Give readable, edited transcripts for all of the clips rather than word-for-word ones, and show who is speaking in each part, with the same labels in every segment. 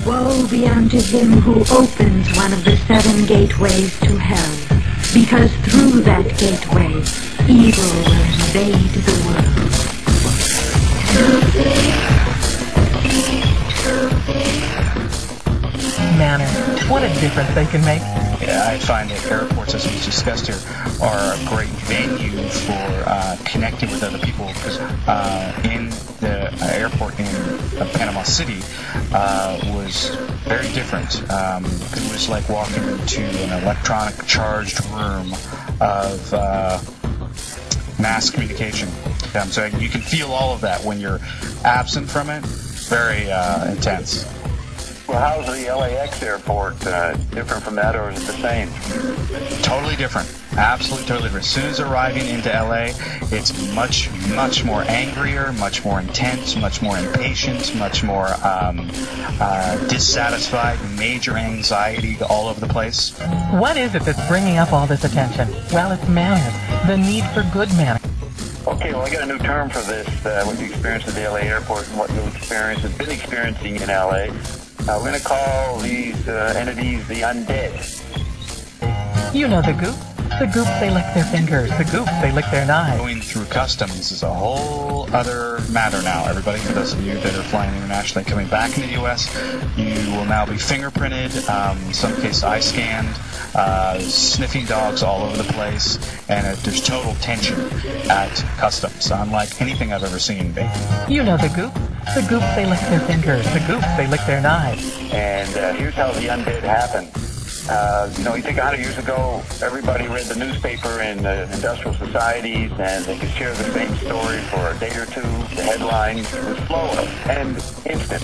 Speaker 1: Woe be unto him who opens one of the 7 gateways to hell, because through that gateway, evil will invade the world.
Speaker 2: Manner. What a difference they can make.
Speaker 3: Yeah, I find that airports, as we discussed here, are a great venue for connecting with other people, because in the airport in Panama City was very different. It was like walking into an electronic charged room of mass communication. So you can feel all of that when you're absent from it. Very intense.
Speaker 4: Well, how's the LAX airport different from that, or is it the same?
Speaker 3: Totally different. Absolutely totally different. As soon as arriving into LA, it's much, much more angrier, much more intense, much more impatient, much more dissatisfied, major anxiety all over the place.
Speaker 2: What is it that's bringing up all this attention? Well, it's manners. The need for good manners.
Speaker 4: Okay, well, I got a new term for this, what you experienced at the LA airport and what you have been experiencing in LA. We're going to call these entities the Undead.
Speaker 2: You know the goop. The goop, they lick their fingers. The goop, they lick their knives.
Speaker 3: Going through customs is a whole other matter now, everybody. For those of you that are flying internationally, coming back into the U.S., you will now be fingerprinted, in some cases eye scanned, sniffing dogs all over the place, and there's total tension at customs, unlike anything I've ever seen.
Speaker 2: You know the goop. The goop, they lick their fingers. The goop, they lick their knives.
Speaker 4: And here's how the Undead happened. You think 100 years ago, everybody read the newspaper in industrial societies, and they could share the same story for a day or two. The headline was slower and instant.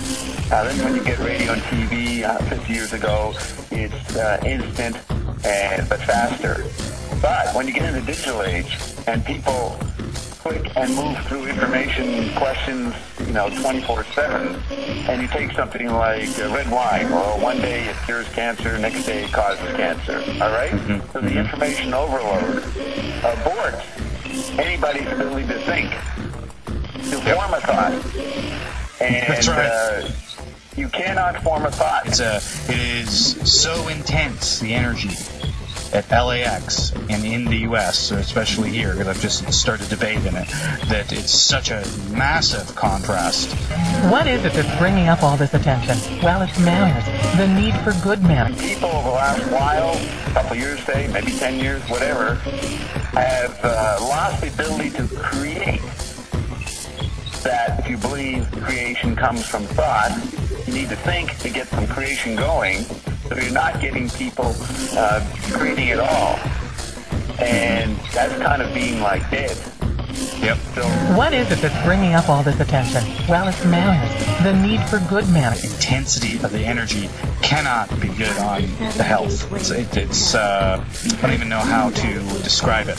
Speaker 4: Then when you get radio and TV 50 years ago, it's instant but faster. But when you get into the digital age and people click and move through information questions, 24/7, and you take something like red wine. Well, one day it cures cancer, next day it causes cancer. All right? Mm-hmm. So the information overload aborts anybody's ability to think, to form a thought. And
Speaker 3: that's right.
Speaker 4: You cannot form a thought.
Speaker 3: It is so intense, the energy at LAX and in the U.S., especially here, because I've just started debating it, that it's such a massive contrast.
Speaker 2: What is it that's bringing up all this attention? Well, it's manners. The need for good manners.
Speaker 4: People over the last while, a couple of years, say, maybe 10 years, whatever, have lost the ability to create. That if you believe creation comes from thought, you need to think to get some creation going. So you're not getting people creating at all. And that's kind of being like dead.
Speaker 3: Yep.
Speaker 4: So
Speaker 2: what is it that's bringing up all this attention? Well, it's manners. The need for good manners.
Speaker 3: Intensity of the energy cannot be good on the health. It's I don't even know how to describe it.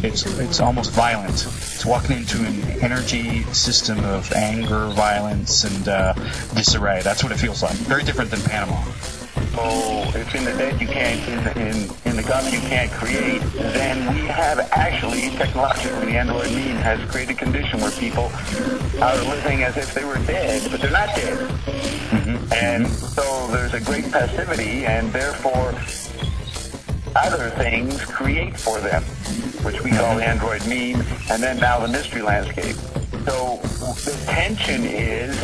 Speaker 3: It's almost violent. It's walking into an energy system of anger, violence, and disarray. That's what it feels like. Very different than Panama.
Speaker 4: So if in the dead you can't, in the gut you can't create, then we have actually, technologically, the android meme has created a condition where people are living as if they were dead, but they're not dead. Mm-hmm. And so there's a great passivity, and therefore other things create for them, which we call the android meme, and then now the mystery landscape. So the tension is,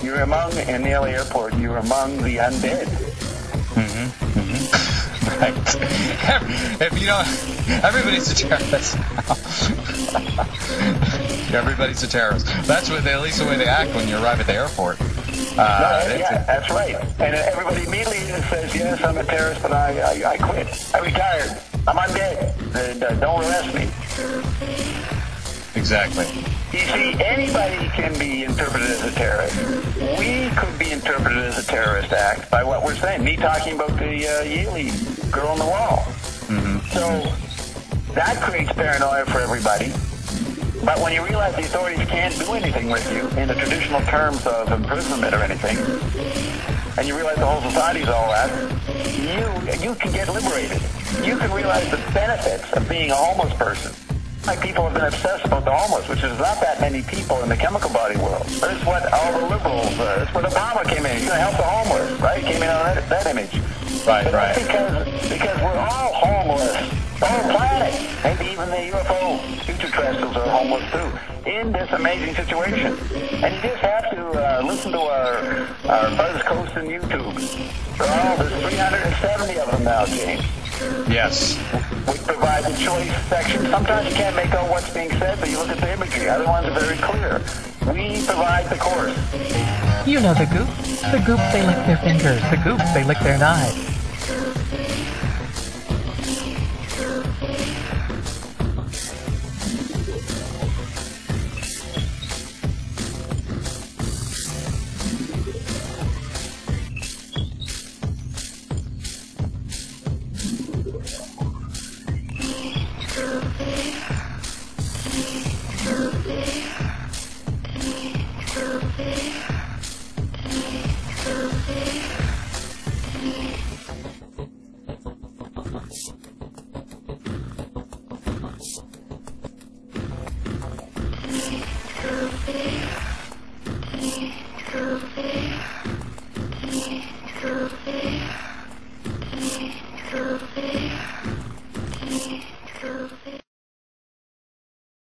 Speaker 4: you're among, in the LA airport, you're among the undead.
Speaker 3: Mm-hmm. Mm-hmm. Right. If everybody's a terrorist now. Everybody's a terrorist. That's at least the way they act when you arrive at the airport.
Speaker 4: That's right. And everybody immediately says, yes, I'm a terrorist, but I quit. I retired. I'm undead. Don't arrest me.
Speaker 3: Exactly.
Speaker 4: You see, anybody can be interpreted as a terrorist. We could be interpreted as a terrorist act by what we're saying. Me talking about the Yale girl on the wall. Mm-hmm. So that creates paranoia for everybody. But when you realize the authorities can't do anything with you in the traditional terms of imprisonment or anything, and you realize the whole society's all that, you can get liberated. You can realize the benefits of being a homeless person. Like people have been obsessed about the homeless, which is not that many people in the chemical body world. That's what all the liberals, that's what Obama came in. He's going to help the homeless, right? He came in on that image.
Speaker 3: Right,
Speaker 4: but
Speaker 3: right.
Speaker 4: Because we're all homeless. The whole planet. Maybe even the UFO future terrestrials are homeless too. In this amazing situation. And you just have to listen to our Buzz Coast and YouTube. There's 370 of them now, James.
Speaker 3: Yes.
Speaker 4: We provide the choice section. Sometimes you can't make out what's being said, but you look at the imagery. Other ones are very clear. We provide the course.
Speaker 2: You know the goop. The goop, they lick their fingers. The goop, they lick their knives.